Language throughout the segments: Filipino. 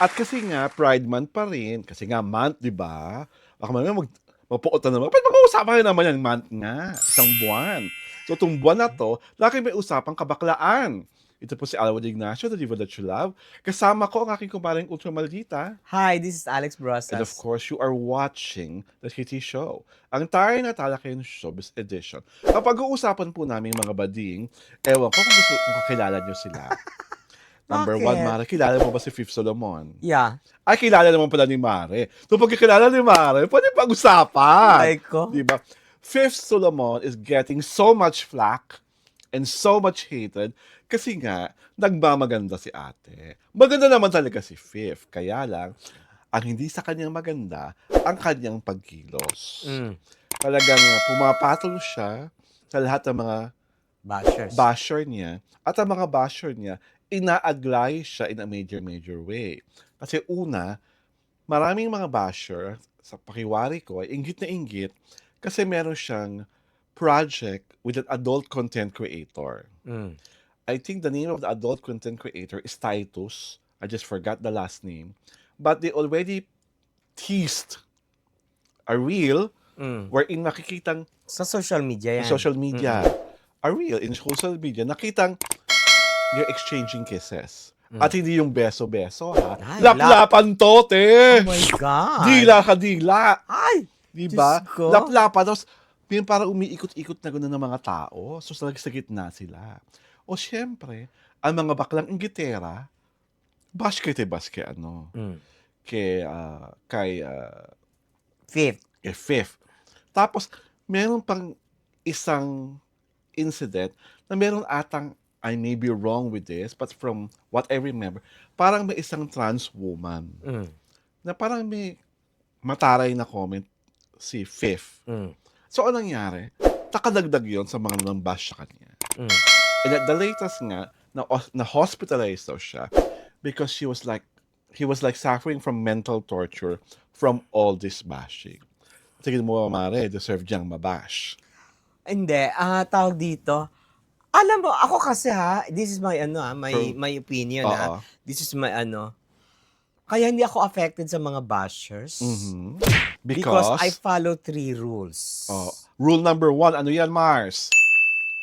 At kasi nga, Pride Month pa rin. Kasi nga, month, di ba? Baka mamaya mapuot na naman. Pero mag-uusapan rin naman yung month nga. Isang buwan. So, itong buwan na to, laki may usapang kabaklaan. Ito po si Alwad Ignacio, the diva that you love. Kasama ko ang aking kumparing Ultra Maldita. Hi, this is Alex And of Brosas. course, you are watching the Kitty Show. Ang tayo na Talakayan Showbiz Edition. Kapag uusapan po namin mga bading, ewan ko kung kakilala nyo sila. Number Bakit? one, Mare, kilala mo ba si Fifth Solomon? Yeah. Ay, kilala naman pala ni Mare. So, pag kilala ni Mare, pwede pag-usapan. Like ko? Diba? Fifth Solomon is getting so much flack and so much hated kasi nga, nagmamaganda si ate. Maganda naman talaga si Fifth. Kaya lang, ang hindi sa kanyang maganda, ang kanyang pagkilos. Talagang pumapatol siya sa lahat ng mga basher niya. At ang mga basher niya, ina-aglay siya in a major way. Kasi una, maraming mga basher, sa pakiwari ko, ay inggit na inggit kasi meron siyang project with an adult content creator. I think the name of the adult content creator is Titus. I just forgot the last name. But they already teased a reel wherein nakikitang Sa social media yan. sa social media, a reel in social media, nakitang you're exchanging kisses. At hindi yung beso-beso, ha? Ay, Laplapan to, te! Oh my God. Dila ka dila. Ay! Diba? Diyos ko. Laplapan. Tapos, parang umiikot-ikot na gano'n ng mga tao. So, sa gitna sila. O, syempre, ang mga baklang inggitera, bash ano, kay Fifth. Tapos, meron pang isang incident na meron atang, I may be wrong with this, but from what I remember, parang may isang trans woman na parang may mataray na comment si Fifth. So, anong nangyari? Takadagdag yon sa mga nang-bash sa kanya. And at the latest nga, na hospitalized daw siya because he was like suffering from mental torture from all this bashing. Sige mo, Mare, deserve diyang mabash. Hindi, tawag dito. Alam mo, ako kasi this is my my opinion This is my kaya hindi ako affected sa mga bashers. Because I follow 3 rules. Rule number 1, ano yan, Mars?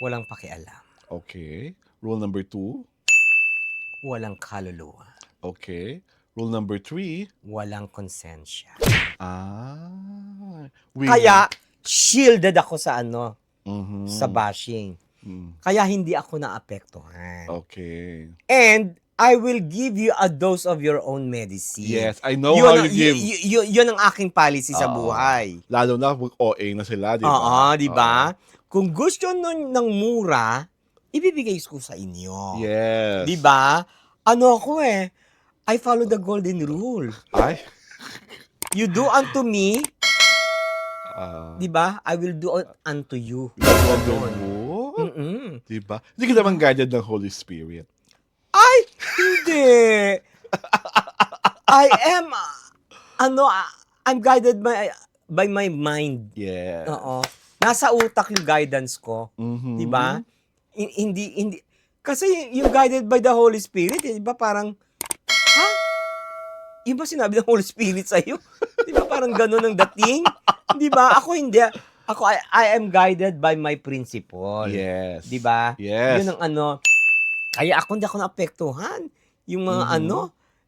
Walang pakialam. Okay. Rule number 2? Walang kaluluwa. Okay. Rule number 3? Walang konsensya. Kaya, Kaya, shielded ako sa sa bashing. Kaya hindi ako naapektuhan. okay. And I will give you a dose of your own medicine. Yes, I know how you give. Yun ang aking policy sa buhay. Lalo na OA na sila, di ba? Oo, di ba? Kung gusto ng mura, ibibigay ko sa inyo. Yes. Di ba? Ano ako I follow the golden rule. Ay. You do unto me, di ba? I will do unto you. Di ba? Hindi ka naman guided ng Holy Spirit. Ay, hindi. I am, I'm guided by my mind. Yes. Oo. Nasa utak yung guidance ko. Di ba? Hindi. Kasi yung guided by the Holy Spirit, di ba parang, Yung ba sinabi ng Holy Spirit sa'yo? Di ba parang ganun ang dating? Di ba? Ako hindi. Ako, I am guided by my principle. Yes. Di ba? Yes. Yun ang Kaya ako hindi ako naapektuhan. Yung mga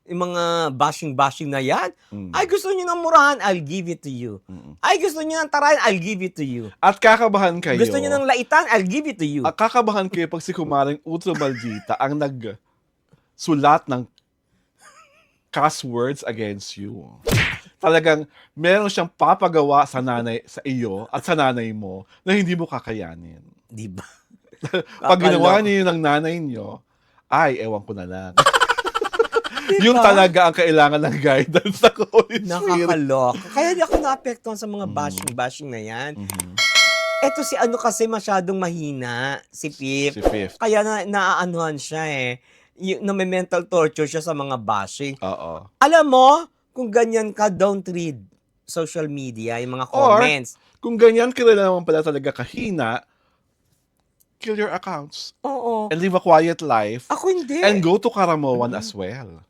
yung mga bashing na yan. Ay, gusto niyo ng murahan, I'll give it to you. Ay, gusto niyo ng tarayan, I'll give it to you. At kakabahan kayo. Gusto niyo ng laitan, I'll give it to you. At kakabahan kayo pag si Kumaring Ultra Maldita ang nagsulat ng cuss words against you. Talagang meron siyang papagawa sa iyo at sa nanay mo na hindi mo kakayanin. Di ba? Pag ginawa niyo ng nanay niyo, ay, ewan ko na lang. Diba? Yung talaga ang kailangan ng guidance sa Holy Spirit. Nakakaloka. Kaya di ako naapektuhan sa mga bashing na yan. Eto si kasi masyadong mahina, si Fifth. Si Fifth. Kaya naaanuhan siya na may mental torture siya sa mga bashing. Oo. Alam mo, kung ganyan ka, don't read social media, yung mga comments. Or, kung ganyan kilala naman pala talaga kahina, kill your accounts. Oo. And live a quiet life. Ako hindi. And go to Karamoan as well.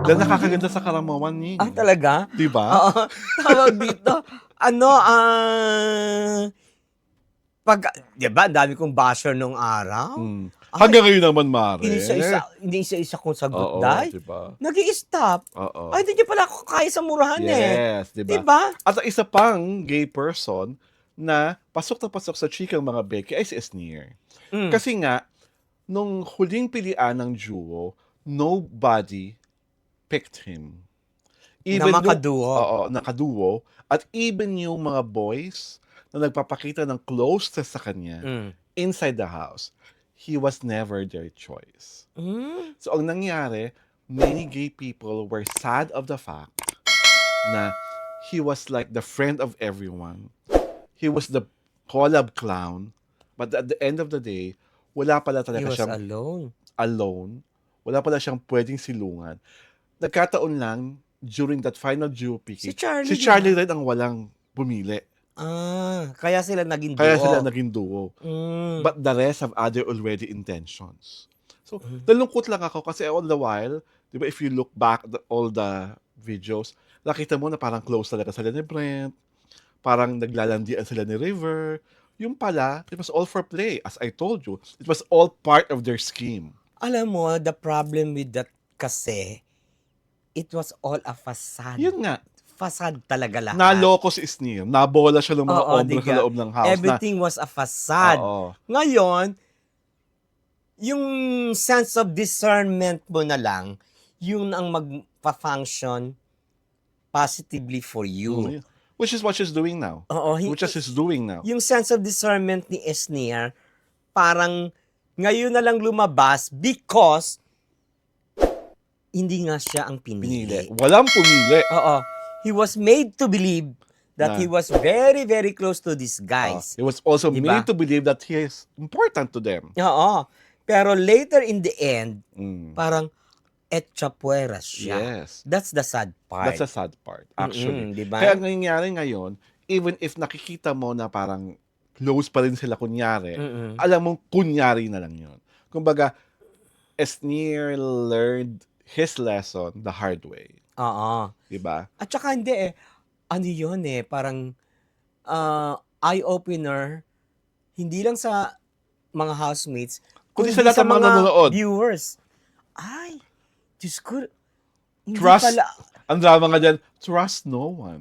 Dahil nakakaganda sa karamawan niya. Talaga? Di ba? Oo. Tawag dito, ano, di ba, ang dami kong basher nung araw. Hanggang ngayon naman, Mare. Hindi isa-isa kong sagot, Oo, Day. di ba? Nag-i-stop. Oo. Ay, hindi niya pala ako kaya sa murahan Yes, di Di ba? ba? At ang isa pang gay person na pasok sa chikang mga Becky ay si Esnir. Kasi nga, nung huling pilian ng duo, nobody picked him. Na makaduo. Oo, nakaduo. At even yung mga boys na nagpapakita ng closeness sa kanya inside the house, he was never their choice. So, ang nangyari, many gay people were sad of the fact na he was like the friend of everyone. He was the collab clown. But at the end of the day, wala pala He talaga was siyang alone. Wala pala siyang pwedeng silungan. Nagkataon lang, during that final duo picking, Si Charlie rin ang walang pumili. Kaya sila naging duo. Mm. But the rest have other already intentions. So, nalungkot lang ako kasi all the while, di ba, if you look back at all the videos, nakita mo na parang close talaga sila ni Brent, parang naglalandian sila ni River. Yung pala, it was all for play. As I told you, it was all part of their scheme. Alam mo, the problem with that kasi, it was all a facade. Yun nga. Facade talaga lahat. Naloko si Esnir. Nabola siya ng mga ombra sa loob ng house. Everything was a facade. Ngayon, yung sense of discernment mo na lang, yun ang magpa-function positively for you. Which is what she's doing now. Which is he's doing now. Yung sense of discernment ni Esnir, parang ngayon na lang lumabas because hindi nga siya ang pinili. Walang pumili. He was made to believe that he was very, very close to these guys. He was also made to believe that he is important to them. Pero later in the end, parang etchapueras siya. Yes. That's the sad part. That's the sad part, actually. Diba? Kaya nangyayari ngayon, even if nakikita mo na parang close pa rin sila kunyari, alam mong kunyari na lang yun. Kumbaga, Esnir learned his lesson the hard way. Diba? At saka hindi ano yun parang eye-opener, hindi lang sa mga housemates, kundi sa lahat ng mga nanonood. Viewers. Ay, Diyos ko, trust, ang drama nga dyan, trust no one.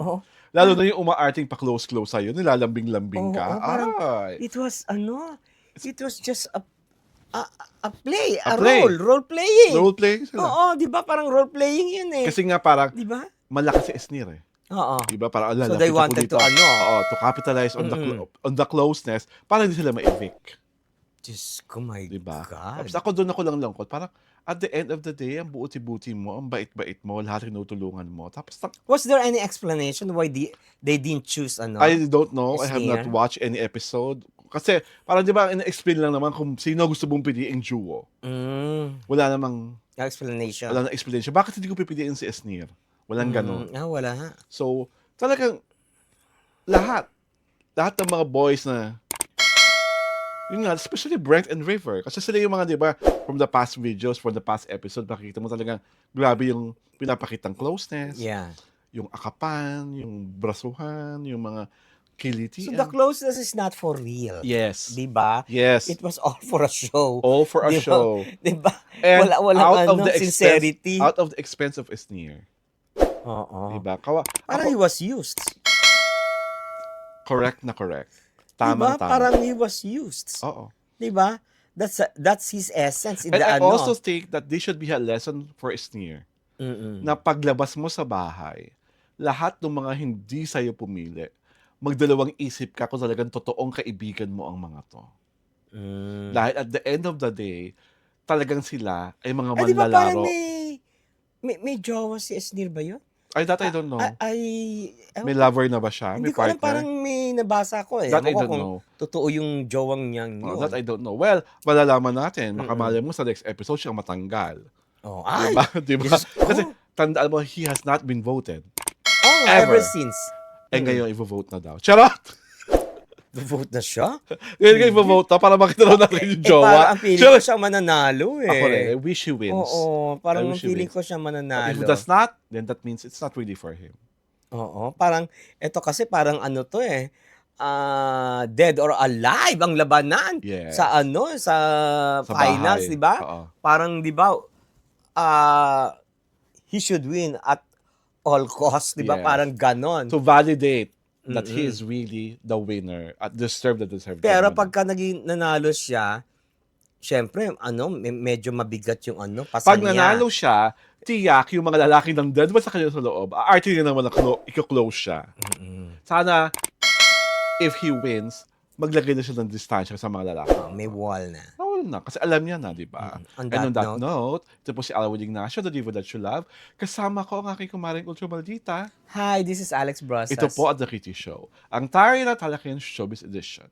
Lalo na yung umaarting pa-close-close sa'yo, nilalambing-lambing ka. It was just a play, role-playing. Role-playing sila. Di ba? Parang role-playing yun Kasi nga parang, di ba? malakas si Esnir Di ba? Parang, so they wanted to to capitalize on the closeness para hindi sila ma-evict. Diyos ko, my diba? God. Tapos doon ako lang lungkot. Parang, at the end of the day, ang buti-buti mo, ang bait-bait mo, lahat tinutulungan mo. Tapos, was there any explanation why they didn't choose I don't know. I have not watched any episode. Kasi, parang di ba, in-explain lang naman kung sino gusto mong piliing duo. Wala namang explanation. Wala nang explanation. Bakit hindi ko pipiliin si Esnir? Walang ganon. Wala. So, talagang, lahat ng mga boys na, yun nga, especially Brent and River. Kasi sila yung mga, di ba, from the past videos, from the past episode, makikita mo talagang grabe yung pinapakitang closeness. Yeah. Yung akapan, yung brasuhan, yung mga kiliti. So the closeness is not for real. Yes. Diba? Yes. It was all for a show. All for a show. Diba? And walang sincerity. Out of the expense of Esnir. Diba? Parang he was used. Correct na correct. Diba? Parang he was used. Diba? That's his essence. And I also think that this should be a lesson for Esnir. Na paglabas mo sa bahay, lahat ng mga hindi sa'yo pumili, magdalawang isip ka kung talagang totoong kaibigan mo ang mga to. Dahil at the end of the day, talagang sila ay mga manlalaro. Diba parang may jowa si Esnir ba yun? I don't know. May May lover na ba siya? Hindi May ko alam, partner? parang may nabasa ko That I don't kung know. totoo yung jowang niyang yun. That I don't know. Well, malalaman natin. Makamali mo sa next episode siyang matanggal. Diba? Kasi tandaan mo, he has not been voted. Ever since. Ngayon, i-vote na daw. Charot! Vote na siya? Ngayon kayo Hindi. vote na para makita raw natin yung jowa. Parang ang feeling ko siya mananalo Ako rin, I eh. wish he wins. Oo, I parang ang wish he feeling wins. ko siya But if he mananalo. does not, then that means it's not really for him. Oo, parang eto kasi parang ano 'to eh, dead or alive ang labanan sa Yes. ano, sa Sa finals, bahay. 'di ba? Oo. Parang 'di ba, he should win at all costs, 'di ba? Yes. Parang ganon. To validate that he Mm. is really the winner at deserve Pero ganun. pagka nanalo siya, siyempre ano, medyo mabigat yung ano, Pag pasan niya. nanalo siya, tiyak yung mga lalaki ng dead ba sa kanya sa loob, aarte niya naman na i-close siya. Sana, if he wins, maglagay na siya ng distansya sa mga lalaki. May wall na. Nawala na, kasi alam niya na, di ba? On And on that that note, ito po si Alwin Ignacio, the diva that you love. Kasama ko ang aking kumaring ultra maldita. Hi, this is Alex Brosas. Ito po at The Kitty Show, ang tayo na talaking showbiz edition.